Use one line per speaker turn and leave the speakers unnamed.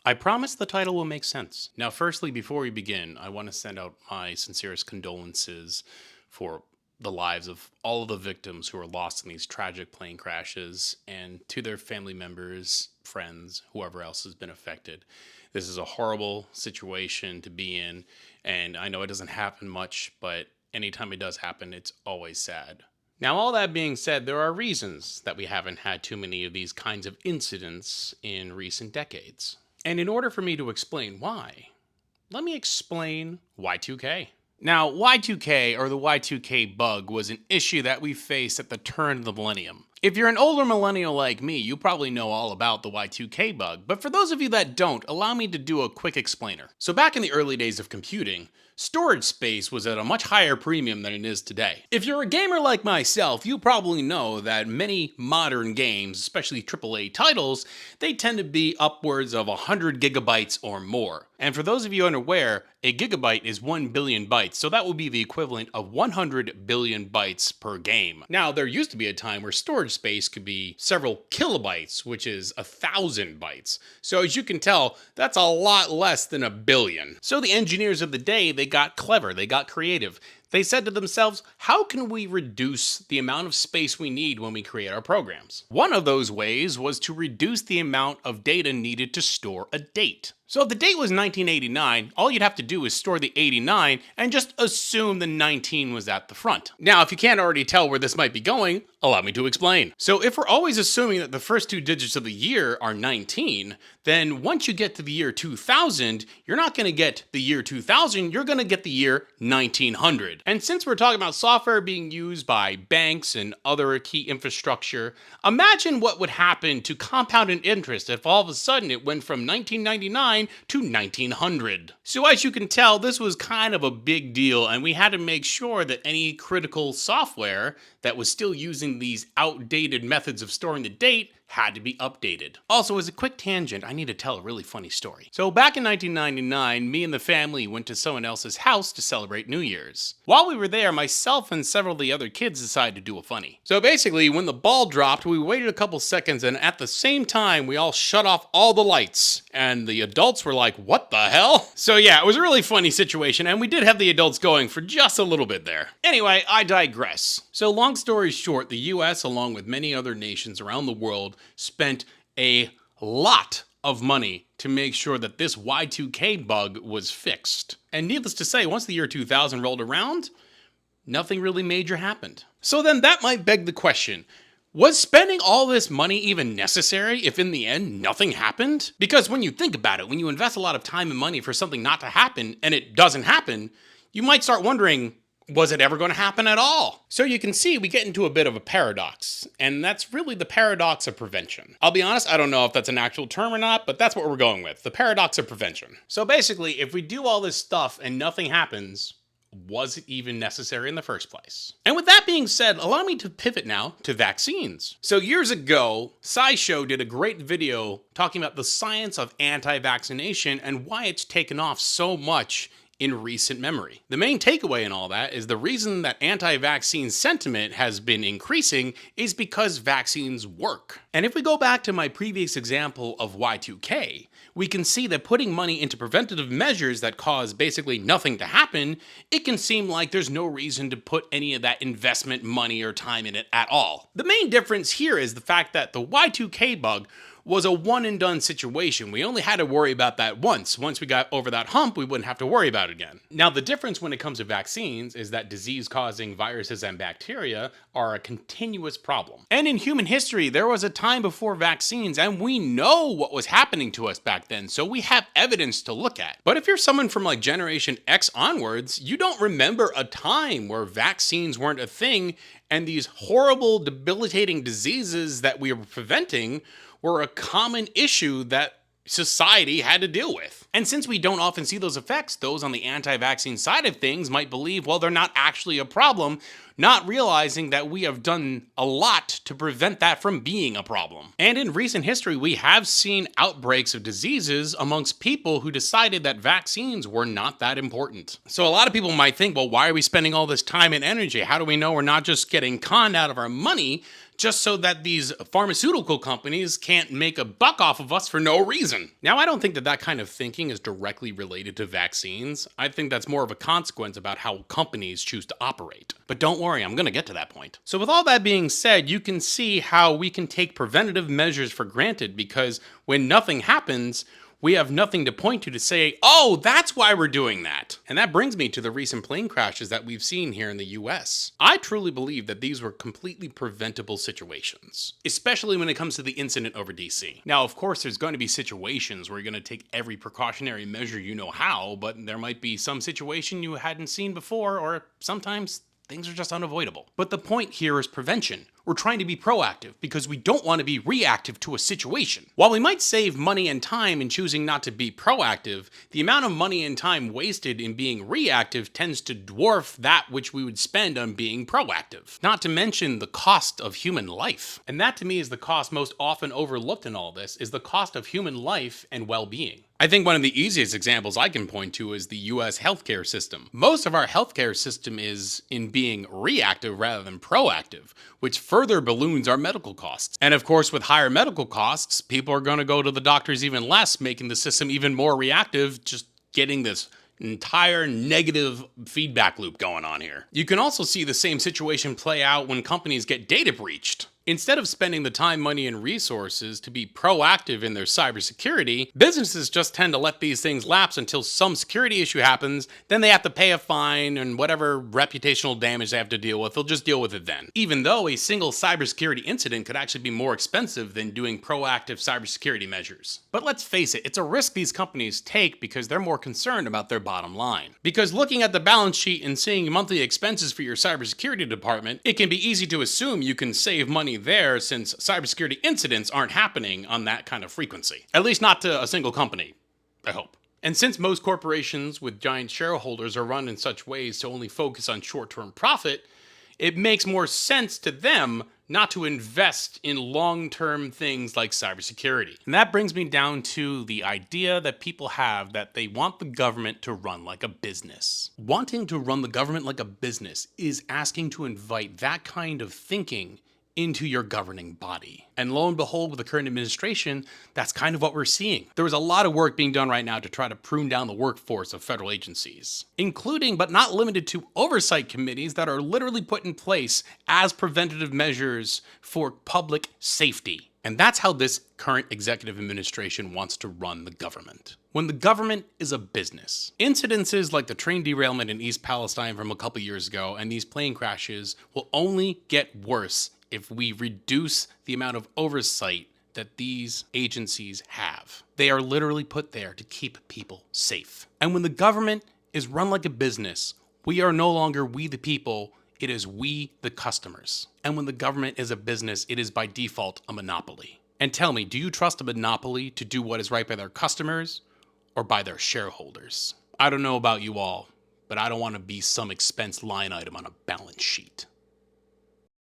I promise the title will make sense. Now, firstly, before we begin, I want to send out my sincerest condolences for the lives of all of the victims who were lost in these tragic plane crashes and to their family members, friends, whoever else has been affected. This is a horrible situation to be in, and I know it doesn't happen much, but anytime it does happen, it's always sad. Now, all that being said, there are reasons that we haven't had too many of these kinds of incidents in recent decades. And in order for me to explain why, let me explain Y2K. Now, Y2K, or the Y2K bug, was an issue that we faced at the turn of the millennium. If you're an older millennial like me, you probably know all about the Y2K bug, but for those of you that don't, allow me to do a quick explainer. So back in the early days of computing, storage space was at a much higher premium than it is today. If you're a gamer like myself, you probably know that many modern games, especially AAA titles, they tend to be upwards of 100 gigabytes or more. And for those of you unaware, a gigabyte is 1 billion bytes, so that would be the equivalent of 100 billion bytes per game. Now, there used to be a time where storage space could be several kilobytes, which is 1,000 bytes. So as you can tell, that's a lot less than a billion. So the engineers of the day, they got clever, they got creative. They said to themselves, how can we reduce the amount of space we need when we create our programs? One of those ways was to reduce the amount of data needed to store a date. So if the date was 1989, all you'd have to do is store the 89 and just assume the 19 was at the front. Now, if you can't already tell where this might be going, allow me to explain. So if we're always assuming that the first two digits of the year are 19, then once you get to the year 2000, you're not going to get the year 2000, you're going to get the year 1900. And since we're talking about software being used by banks and other key infrastructure, imagine what would happen to compounded interest if all of a sudden it went from 1999 to 1900. So as you can tell, this was kind of a big deal, and we had to make sure that any critical software that was still using these outdated methods of storing the date had to be updated. Also, as a quick tangent, I need to tell a really funny story. So back in 1999, me and the family went to someone else's house to celebrate New Year's. While we were there, myself and several of the other kids decided to do a funny. So basically, when the ball dropped, we waited a couple seconds, and at the same time, we all shut off all the lights. And the adults were like, what the hell? So yeah, it was a really funny situation, and we did have the adults going for just a little bit there. Anyway, I digress. So long story short, the US, along with many other nations around the world, spent a lot of money to make sure that this Y2K bug was fixed. And needless to say, once the year 2000 rolled around, nothing really major happened. So then that might beg the question, was spending all this money even necessary if in the end nothing happened? Because when you think about it, when you invest a lot of time and money for something not to happen and it doesn't happen, you might start wondering, was it ever going to happen at all? So you can see we get into a bit of a paradox, and that's really the paradox of prevention. I'll be honest, I don't know if that's an actual term or not, but that's what we're going with, the paradox of prevention. So basically, if we do all this stuff and nothing happens, was it even necessary in the first place? And with that being said, allow me to pivot now to vaccines. So years ago, SciShow did a great video talking about the science of anti-vaccination and why it's taken off so much in recent memory. The main takeaway in all that is the reason that anti-vaccine sentiment has been increasing is because vaccines work. And if we go back to my previous example of Y2K, we can see that putting money into preventative measures that cause basically nothing to happen, it can seem like there's no reason to put any of that investment money or time in it at all. The main difference here is the fact that the Y2K bug was a one-and-done situation. We only had to worry about that once. Once we got over that hump, we wouldn't have to worry about it again. Now, the difference when it comes to vaccines is that disease-causing viruses and bacteria are a continuous problem. And in human history, there was a time before vaccines, and we know what was happening to us back then, so we have evidence to look at. But if you're someone from like Generation X onwards, you don't remember a time where vaccines weren't a thing, and these horrible, debilitating diseases that we were preventing were a common issue that society had to deal with. And since we don't often see those effects, those on the anti-vaccine side of things might believe, well, they're not actually a problem, not realizing that we have done a lot to prevent that from being a problem. And in recent history, we have seen outbreaks of diseases amongst people who decided that vaccines were not that important. So a lot of people might think, well, why are we spending all this time and energy? How do we know we're not just getting conned out of our money just so that these pharmaceutical companies can't make a buck off of us for no reason. Now, I don't think that that kind of thinking is directly related to vaccines. I think that's more of a consequence about how companies choose to operate. But don't worry, I'm going to get to that point. So with all that being said, you can see how we can take preventative measures for granted, because when nothing happens, we have nothing to point to say, oh, that's why we're doing that. And that brings me to the recent plane crashes that we've seen here in the US. I truly believe that these were completely preventable situations, especially when it comes to the incident over DC. Now, of course, there's going to be situations where you're going to take every precautionary measure you know how, but there might be some situation you hadn't seen before, or sometimes things are just unavoidable. But the point here is prevention. We're trying to be proactive because we don't want to be reactive to a situation. While we might save money and time in choosing not to be proactive, the amount of money and time wasted in being reactive tends to dwarf that which we would spend on being proactive. Not to mention the cost of human life. And that to me is the cost most often overlooked in all this, is the cost of human life and well-being. I think one of the easiest examples I can point to is the US healthcare system. Most of our healthcare system is in being reactive rather than proactive, which further balloons our medical costs. And of course, with higher medical costs, people are going to go to the doctors even less, making the system even more reactive, just getting this entire negative feedback loop going on here. You can also see the same situation play out when companies get data breached. Instead of spending the time, money, and resources to be proactive in their cybersecurity, businesses just tend to let these things lapse until some security issue happens, then they have to pay a fine and whatever reputational damage they have to deal with, they'll just deal with it then. Even though a single cybersecurity incident could actually be more expensive than doing proactive cybersecurity measures. But let's face it, it's a risk these companies take because they're more concerned about their bottom line. Because looking at the balance sheet and seeing monthly expenses for your cybersecurity department, it can be easy to assume you can save money there, since cybersecurity incidents aren't happening on that kind of frequency. At least not to a single company, I hope. And since most corporations with giant shareholders are run in such ways to only focus on short-term profit, it makes more sense to them not to invest in long-term things like cybersecurity. And that brings me down to the idea that people have that they want the government to run like a business. Wanting to run the government like a business is asking to invite that kind of thinking into your governing body. And lo and behold, with the current administration, that's kind of what we're seeing. There is a lot of work being done right now to try to prune down the workforce of federal agencies, including but not limited to oversight committees that are literally put in place as preventative measures for public safety. And that's how this current executive administration wants to run the government. When the government is a business. Incidences like the train derailment in East Palestine from a couple years ago and these plane crashes will only get worse if we reduce the amount of oversight that these agencies have. They are literally put there to keep people safe. And when the government is run like a business, we are no longer we the people, it is we the customers. And when the government is a business, it is by default a monopoly. And tell me, do you trust a monopoly to do what is right by their customers or by their shareholders? I don't know about you all, but I don't want to be some expense line item on a balance sheet.